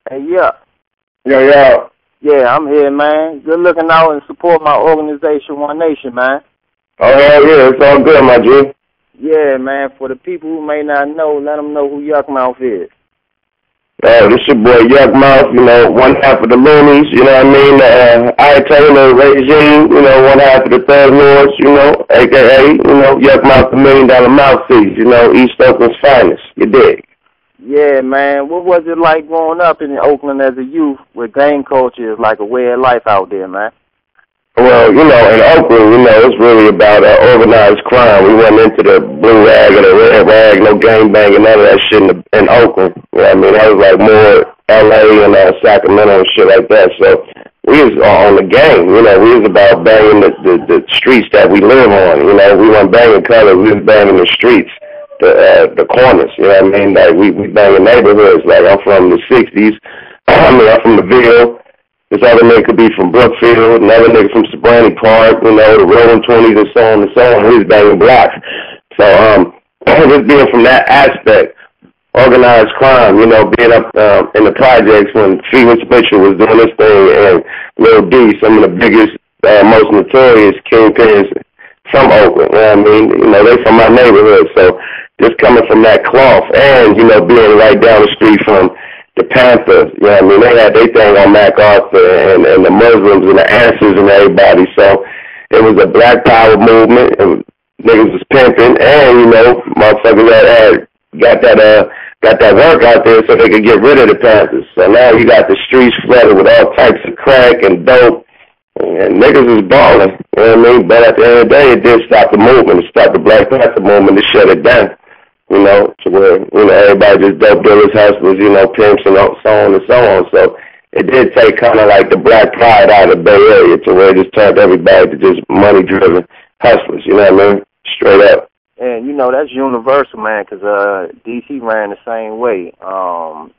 Hey, yeah. Yo. Yeah, I'm here, man. Good looking out and support my organization, OneNation, man. Oh, yeah, it's all good, my G. Yeah, man. For the people who may not know, let them know who Yukmouth is. This your boy Yukmouth, one half of the Loonies, you know what I mean? I Taylor regime, one half of the Third Lords, a.k.a., Yukmouth, the $1 million mouthpiece, East Oakland's finest, you dig? Yeah, man. What was it like growing up in Oakland as a youth where gang culture is like a way of life out there, man? Well, in Oakland, it's really about organized crime. We wasn't into the blue rag or the red rag, no gang banging, none of that shit in Oakland. You know what I mean? That was like more L.A. and Sacramento and shit like that. So we was on the gang, we was about banging the streets that we live on. We weren't banging colors, we was banging the streets, the corners, you know what I mean? Like we banging neighborhoods. Like I'm from the 60s, I'm from the Ville. This other nigga could be from Brookfield, another nigga from Sabrani Park, the Rolling 20s and so on and so on. He was banging blocks. So, just being from that aspect, organized crime, being up in the projects when Felix Mitchell was doing this thing and Lil D, some of the biggest, most notorious kingpins from Oakland, you know what I mean? They from my neighborhood. So, just coming from that cloth and, being right down the street from the Panthers, you know what I mean? They had their thing on MacArthur and the Muslims and the Answers and everybody. So it was a black power movement and niggas was pimping and, motherfuckers had got that work out there so they could get rid of the Panthers. So now you got the streets flooded with all types of crack and dope and niggas is balling, you know what I mean? But at the end of the day, it did stop the movement. It stopped the Black Panther movement to shut it down. To where, everybody just dope dealers, hustlers, pimps and so on and so on. So it did take kind of like the black pride out of the Bay Area to where it just turned everybody to just money-driven hustlers, you know what I mean? Straight up. And, that's universal, man, because D.C. ran the same way.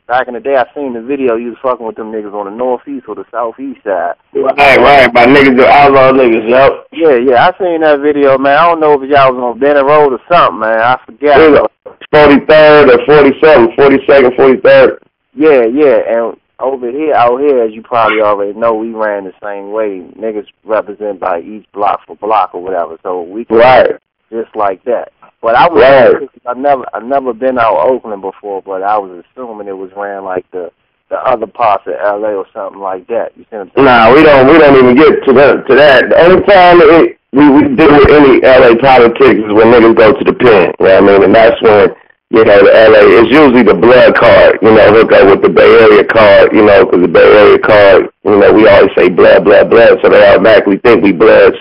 Back in the day, I seen the video, you was fucking with them niggas on the northeast or the southeast side. Right, my niggas, the outlaw niggas, yup. Yeah, I seen that video, man. I don't know if y'all was on Bennett Road or something, man. I forgot. 43rd or 47th, 42nd, 43rd. Yeah, and out here, as you probably already know, we ran the same way. Niggas represent by each block for block or whatever, so we can just like that. But I was, I never been out of Oakland before, but I was assuming it was ran like the other parts of L.A. or something like that. You see what I'm saying? Nah, we don't even get to that. The only time we deal with any L.A. politics is when niggas go to the pen, you know what I mean? And that's when, the L.A. is usually the blood card, hook up with the Bay Area card, because the Bay Area card, we always say blood, blood, blood, so they automatically think we bloods,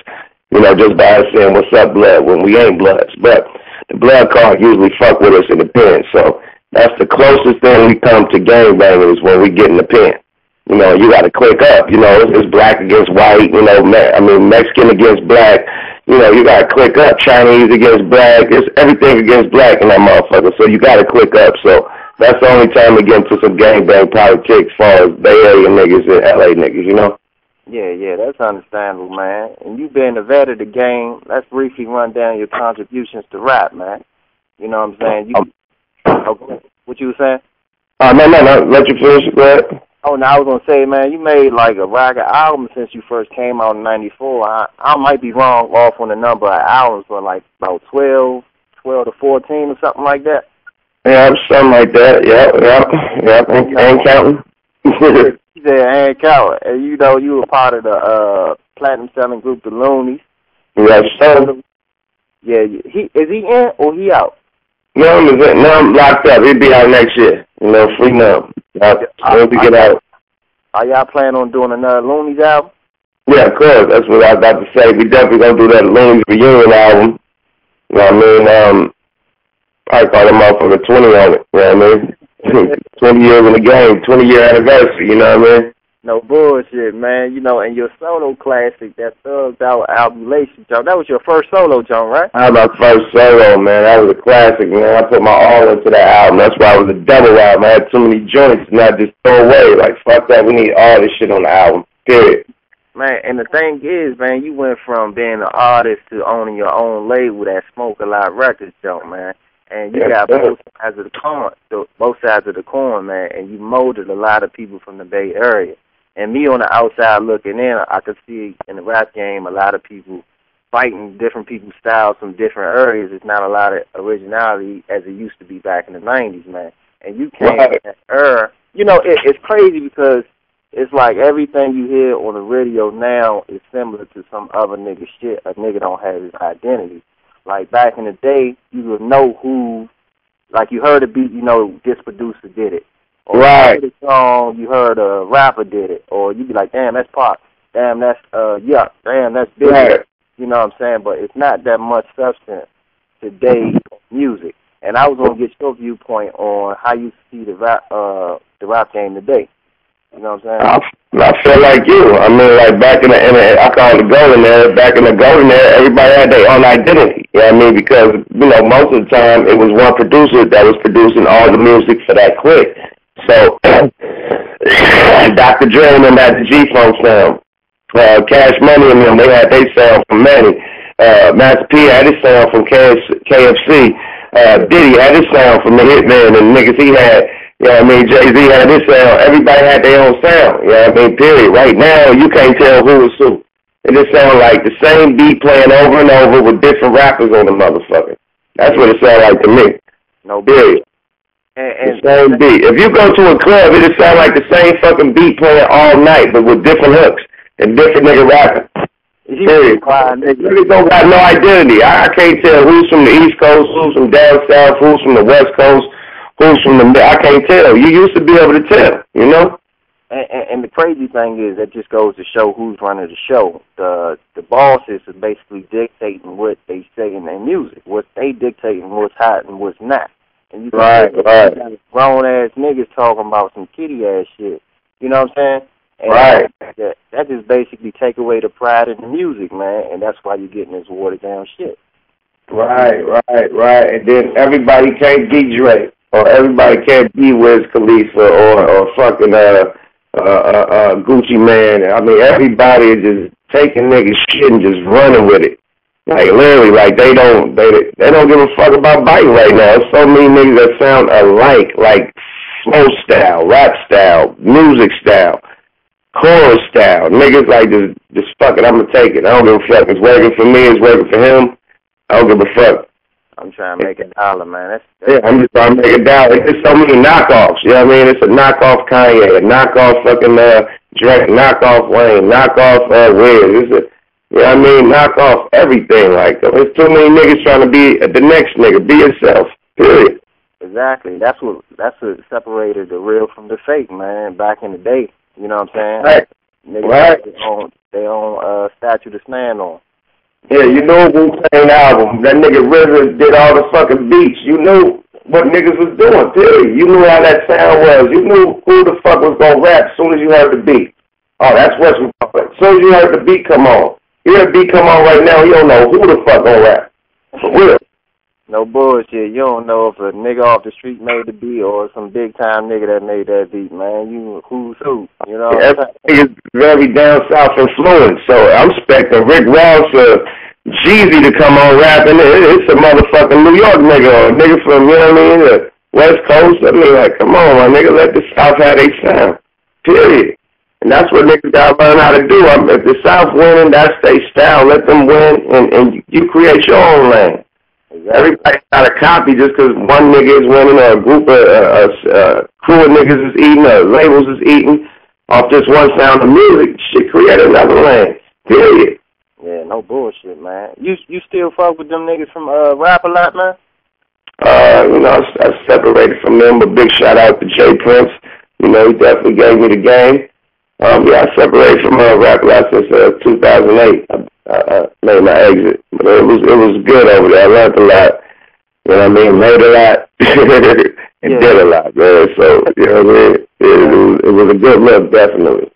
just by us saying what's up, blood, when we ain't bloods. But the blood card usually fuck with us in the pen, so that's the closest thing we come to gangbanging is when we get in the pen. You got to click up, it's black against white, Mexican against black. You got to click up. Chinese against black. It's everything against black in that motherfucker. So you got to click up. So that's the only time we get into some gangbang politics as far as Bay Area niggas and LA niggas, Yeah, that's understandable, man. And you being a vet of the game, let's briefly run down your contributions to rap, man. You know what I'm saying? Okay. What you were saying? No. Let you finish, go ahead. Oh, no, I was going to say, man, you made like a ragged album since you first came out in 94. I might be wrong off on the number of albums, but like about 12 to 14 or something like that. Yeah, something like that. Yeah. Ain't counting. You said ain't counting. And you were part of the platinum selling group, the Loonies. Yeah, so. Yeah, is he in or he out? No, I'm locked up. He'll be out next year. Free now. He'll get out. Are y'all planning on doing another Loonies album? Yeah, of course. That's what I was about to say. We definitely gonna do that Loonies reunion album. You know what I mean? Probably call them motherfucker 20 on it. You know what I mean? 20 years in the game, 20-year anniversary. You know what I mean? No bullshit, man. And your solo classic, that Thugged Out Albulation, Joe, that was your first solo, Joe, right? That was my first solo, man. That was a classic, man. I put my all into that album. That's why it was a double album. I had too many joints and I just throw away. Like, fuck that. We need all this shit on the album. Period. Man, and the thing is, man, you went from being an artist to owning your own label, that Smoke A Lot Records, Joe, man. And you got both sides of the coin, man, and you molded a lot of people from the Bay Area. And me on the outside looking in, I could see in the rap game a lot of people fighting different people's styles from different areas. It's not a lot of originality as it used to be back in the 90s, man. And you came in that era. You know, it's crazy because it's like everything you hear on the radio now is similar to some other nigga shit. A nigga don't have his identity. Like back in the day, you would know who, like you heard a beat, you know, this producer did it. Or you heard a song, you heard a rapper did it. Or you'd be like, damn, that's Pop. Damn, that's Yuck. Damn, that's Big. You know what I'm saying? But it's not that much substance today in music. And I was going to get your viewpoint on how you see the rap game today. You know what I'm saying? I feel like you. I mean, like back in the I call it the golden era. Back in the golden era, everybody had their own identity. You know what I mean? Because, you know, most of the time it was one producer that was producing all the music for that clique. So, Dr. Dre and them had the G-Funk sound. Cash Money and them, they had their sound from Manny. Master P had his sound from KFC. Diddy had his sound from the Hitman and niggas he had. You know what I mean? Jay-Z had his sound. Everybody had their own sound. You know what I mean? Period. Right now, you can't tell who is who. It just sounds like the same beat playing over and over with different rappers on the motherfucker. That's what it sounds like to me. No period. And the same beat. If you go to a club, it just sounds like the same fucking beat playing all night, but with different hooks and different nigga rapping. Period. Niggas don't got no identity. I can't tell who's from the East Coast, who's from down south, who's from the West Coast, who's from the... I can't tell. You used to be able to tell, you know? And the crazy thing is that just goes to show who's running the show. The bosses are basically dictating what they say in their music. What they dictating what's hot and what's not. And you can grown ass niggas talking about some kitty ass shit. You know what I'm saying? And that just basically take away the pride in the music, man. And that's why you're getting this watered down shit. Right. And then everybody can't be Drake, or everybody can't be Wiz Khalifa, or fucking Gucci Man. I mean, everybody is just taking niggas shit and just running with it. Like literally, like they don't give a fuck about biting right now. There's so many niggas that sound alike, like flow style, rap style, music style, chorus style. Niggas like just fuck it, I'm gonna take it. I don't give a fuck. It's working for me, it's working for him. I don't give a fuck. I'm trying to make $1, man. I'm just trying to make $1. There's so many knockoffs. You know what I mean? It's a knockoff Kanye, a knockoff fucking Drake, knockoff Wayne, knockoff Wiz. You know what I mean? Knock off everything. Like, there's too many niggas trying to be the next nigga. Be yourself. Period. Exactly. That's what separated the real from the fake, man. Back in the day. You know what I'm saying? Niggas had their own statue to stand on. Yeah, you know Wu-Tang album. That nigga Rivers did all the fucking beats. You knew what niggas was doing. Period. You knew how that sound was. You knew who the fuck was gonna rap as soon as you heard the beat. Oh, that's what's as soon as you heard the beat come on. You hear a beat come on right now, you don't know who the fuck gonna rap. For real. No bullshit. You don't know if a nigga off the street made the beat or some big time nigga that made that beat, man. You who's who. You know what I'm saying? It's very down south influence. So I'm expecting Rick Ross or Jeezy to come on rapping. It's a motherfucking New York nigga or a nigga from, you know what I mean, the West Coast. I mean, like, come on, my nigga, let the South have their sound. Period. And that's what niggas gotta learn how to do. If the South winning, that's their style. Let them win, and you create your own lane. Exactly. Everybody got a copy just because one nigga is winning, or a group of crew of niggas is eating, or labels is eating off just one sound of music. Shit, create another lane. Period. Yeah, no bullshit, man. You still fuck with them niggas from Rap a Lot, man? You know, I separated from them, but big shout out to Jay Prince. You know, he definitely gave me the game. Yeah, I separated from Rap a Lot since 2008. I made my exit, but it was good over there. I learned a lot. You know what I mean? Made a lot and did a lot, man. So you know what I mean? It was a good look, definitely.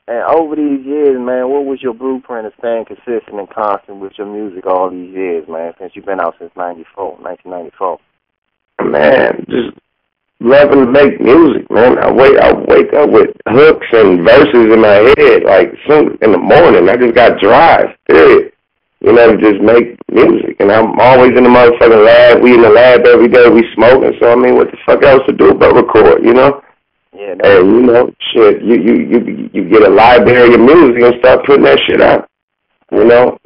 And over these years, man, what was your blueprint of staying consistent and constant with your music all these years, man? Since you've been out since 1994. Man, just loving to make music, man. I wake up with hooks and verses in my head, like soon in the morning. I just got drive, period. you know, to just make music. And I'm always in the motherfucking lab. We in the lab every day. We smoking. So, I mean, what the fuck else to do but record, you know? Yeah. And, you know, shit, you get a library of music and start putting that shit out, you know?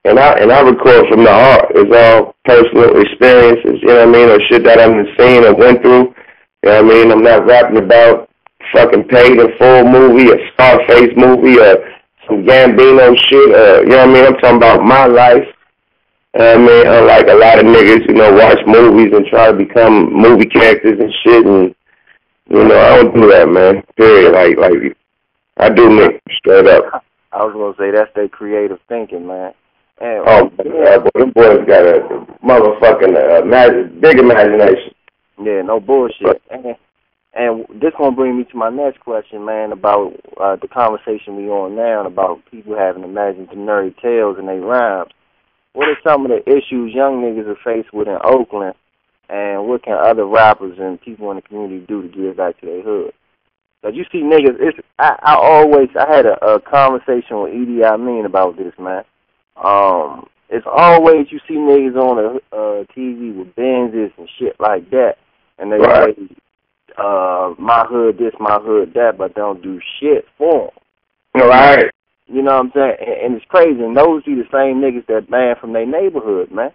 And I record from the heart. It's all personal experiences, you know what I mean, or shit that I've seen or went through. You know what I mean? I'm not rapping about fucking paid in full movie, a Scarface movie, or some Gambino shit. You know what I mean? I'm talking about my life. You know what I mean? Unlike a lot of niggas, you know, watch movies and try to become movie characters and shit. And, you know, I don't do that, man. Period. Like I do me, straight up. I was going to say, that's their creative thinking, man. And, them boys got a motherfucking big imagination. Yeah, no bullshit. And this gonna bring me to my next question, man, about the conversation we on now about people having imaginary tales in their rhymes. What are some of the issues young niggas are faced with in Oakland, and what can other rappers and people in the community do to give back to their hood? Cause you see niggas, I had a conversation with Edie Amin about this, man. It's always you see niggas on the TV with Benzes and shit like that, and they say, my hood this, my hood that, but they don't do shit for them. Right. You know what I'm saying? And it's crazy, and those be the same niggas that ban from their neighborhood, man.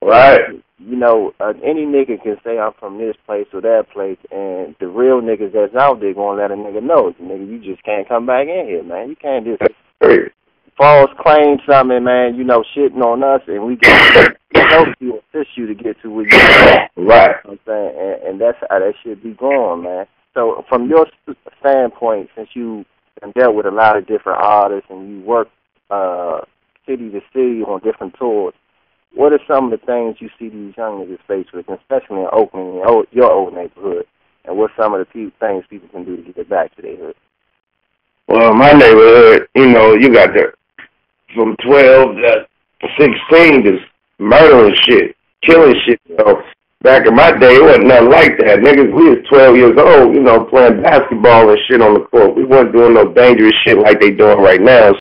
Right. You know, any nigga can say I'm from this place or that place, and the real niggas that's out there gonna let a nigga know, nigga, you just can't come back in here, man. You can't just false claim something, man, you know, shitting on us, and we can help you, assist you to get to where you are. Right. You know what I'm saying? And that's how that should be going, man. So from your standpoint, since you dealt with a lot of different artists and you work city to city on different tours, what are some of the things you see these young niggas face with, especially in Oakland, your old neighborhood, and what's some of the things people can do to get back to their hood? Well, my neighborhood, you know, you got from 12 to 16 just murdering shit, killing shit. So back in my day, it wasn't nothing like that. Niggas, we was 12 years old, you know, playing basketball and shit on the court. We wasn't doing no dangerous shit like they doing right now.